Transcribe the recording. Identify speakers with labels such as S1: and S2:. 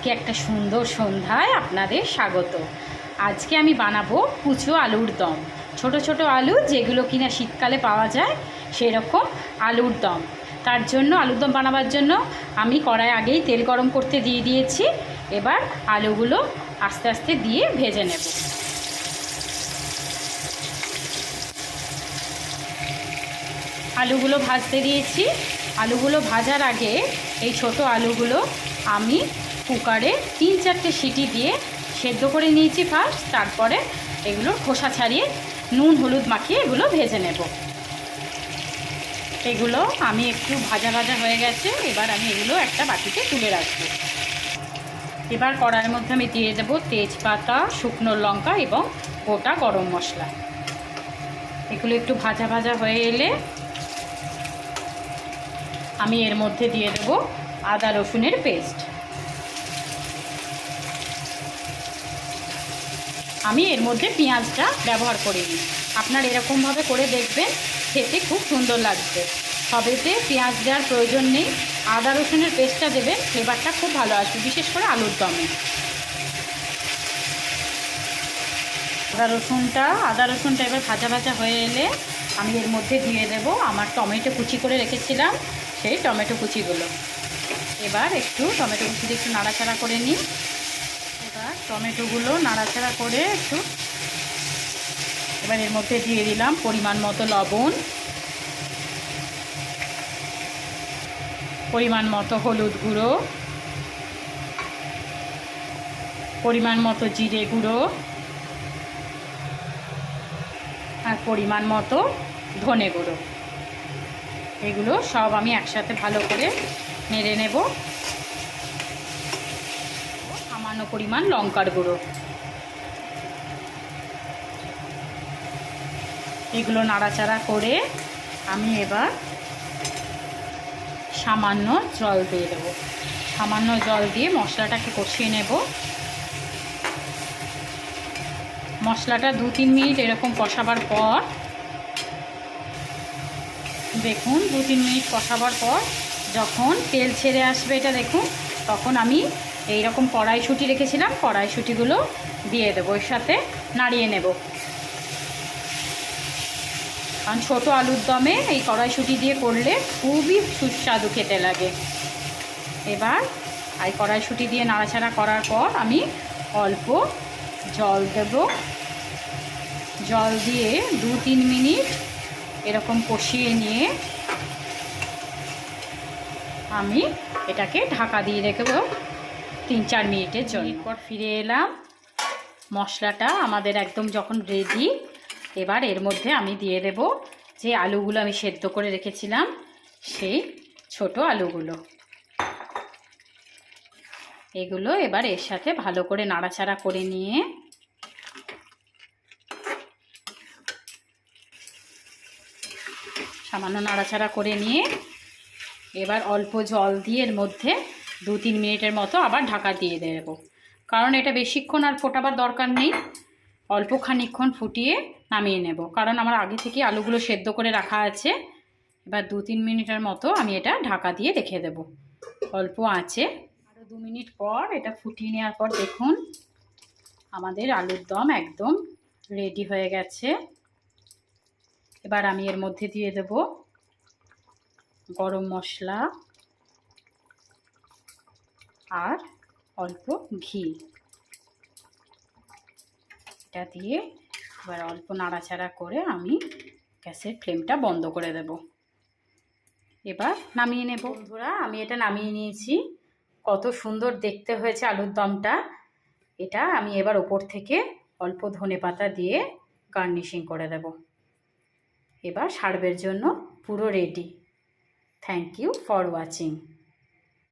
S1: আজকে একটা সুন্দর সন্ধ্যায় আপনাদের স্বাগত। আজকে আমি বানাবো কুচো আলুর দম। ছোট ছোট আলু যেগুলো কিনা শীতকালে পাওয়া যায় সেরকম আলুর দম। তার জন্য আলুর দম বানাবার জন্য আমি কড়াই আগেই তেল গরম করতে দিয়ে দিয়েছি। এবার আলুগুলো আস্তে আস্তে দিয়ে ভেজে নেব। আলুগুলো ভাজতে দিয়েছি। আলুগুলো ভাজার আগে এই ছোট আলুগুলো আমি কুকারে 3-4টে সিটি দিয়ে সেদ্ধ করে নিয়েছি ফার্স্ট। তারপরে এগুলোর খোসা ছাড়িয়ে নুন হলুদ মাখিয়ে এগুলো ভেজে নেব। এগুলো আমি একটু ভাজা ভাজা হয়ে গেছে। এবার আমি এগুলো একটা বাটিতে তুলে রাখবো। এবার কড়াইয়ের মধ্যে আমি দিয়ে দেবো তেজপাতা, শুকনো লঙ্কা এবং গোটা গরম মশলা। এগুলো একটু ভাজা ভাজা হয়ে এলে আমি এর মধ্যে দিয়ে দেবো আদা রসুনের পেস্ট। আমি এর মধ্যে পেঁয়াজটা ব্যবহার করিনি। আপনার এরকমভাবে করে দেখবেন, খেতে খুব সুন্দর লাগবে। সবেতে পেঁয়াজ দেওয়ার প্রয়োজন নেই, আদা রসুনের পেস্টটা দেবেন, ফ্লেভারটা খুব ভালো আসবে, বিশেষ করে আলুর দমে। আদা রসুনটা এবার ভাজা ভাজা হয়ে এলে আমি এর মধ্যে দিয়ে দেব আমার টমেটো কুচি করে রেখেছিলাম, সেই টমেটো কুচিগুলো। এবার একটু টমেটো কুচি দিয়ে একটু নাড়াচাড়া করে নিই। এবার টমেটোগুলো নাড়াচাড়া করে এবার এর মধ্যে দিয়ে দিলাম পরিমাণ মতো লবণ, পরিমাণ মতো হলুদ গুঁড়ো, পরিমাণ মতো জিরে গুঁড়ো আর পরিমাণ মতো ধনে গুঁড়ো। এগুলো সব আমি একসাথে ভালো করে নেড়ে নেব। সামান্য পরিমাণ লঙ্কার গুঁড়ো। এগুলো নাড়াচাড়া করে আমি এবার সামান্য জল দিয়ে দেবো। সামান্য জল দিয়ে মশলাটাকে কষিয়ে নেব। মশলাটা 2-3 মিনিট এরকম কষাবার পর দেখুন, 2-3 মিনিট কষাবার পর যখন তেল ছেড়ে আসবে এটা দেখুন, তখন আমি এই রকম কড়াইশুঁটি রেখেছিলাম, কড়াইশুঁটিগুলো দিয়ে দেবো। এর সাথে নাড়িয়ে নেব, কারণ ছোটো আলুর দমে এই কড়াইশুঁটি দিয়ে করলে খুবই সুস্বাদু খেতে লাগে। এবার এই কড়াইশুঁটি দিয়ে নাড়াচাড়া করার পর আমি অল্প জল দেব। জল দিয়ে 2-3 মিনিট এরকম কষিয়ে নিয়ে আমি এটাকে ঢাকা দিয়ে রেখেব 3-4 মিনিটের জন্য। এরপর ফিরে এলাম। মশলাটা আমাদের একদম যখন রেডি, এবার এর মধ্যে আমি দিয়ে দেব যে আলুগুলো আমি সেদ্ধ করে রেখেছিলাম, সেই ছোট আলুগুলো। এগুলো এবার এর সাথে ভালো করে নাড়াচাড়া করে নিয়ে সামান্য নাড়াচাড়া করে নিয়ে এবার অল্প জল দিয়ে এর মধ্যে 2-3 মিনিটের মতো আবার ঢাকা দিয়ে দেব। কারণ এটা বেশিক্ষণ আর ফোটাবার দরকার নেই, অল্প খানিকক্ষণ ফুটিয়ে নামিয়ে নেব, কারণ আমার আগে থেকে আলুগুলো সেদ্ধ করে রাখা আছে। এবার 2-3 মিনিটের মতো আমি এটা ঢাকা দিয়ে রেখে দেব অল্প আঁচে। আরও 2 মিনিট পর এটা ফুটিয়ে নেওয়ার পর দেখুন আমাদের আলুর দম একদম রেডি হয়ে গেছে। এবার আমি এর মধ্যে দিয়ে দেব গরম মশলা আর অল্প ঘি। এটা দিয়ে এবার অল্প নাড়াচাড়া করে আমি গ্যাসের ফ্লেমটা বন্ধ করে দেব। এবার নামিয়ে নেব। বন্ধুরা, আমি এটা নামিয়ে নিয়েছি। কত সুন্দর দেখতে হয়েছে আলুর দমটা। এটা আমি এবার ওপর থেকে অল্প ধনেপাতা দিয়ে গার্নিশিং করে দেব। এবার সার্ভের জন্য পুরো ready. Thank you for watching.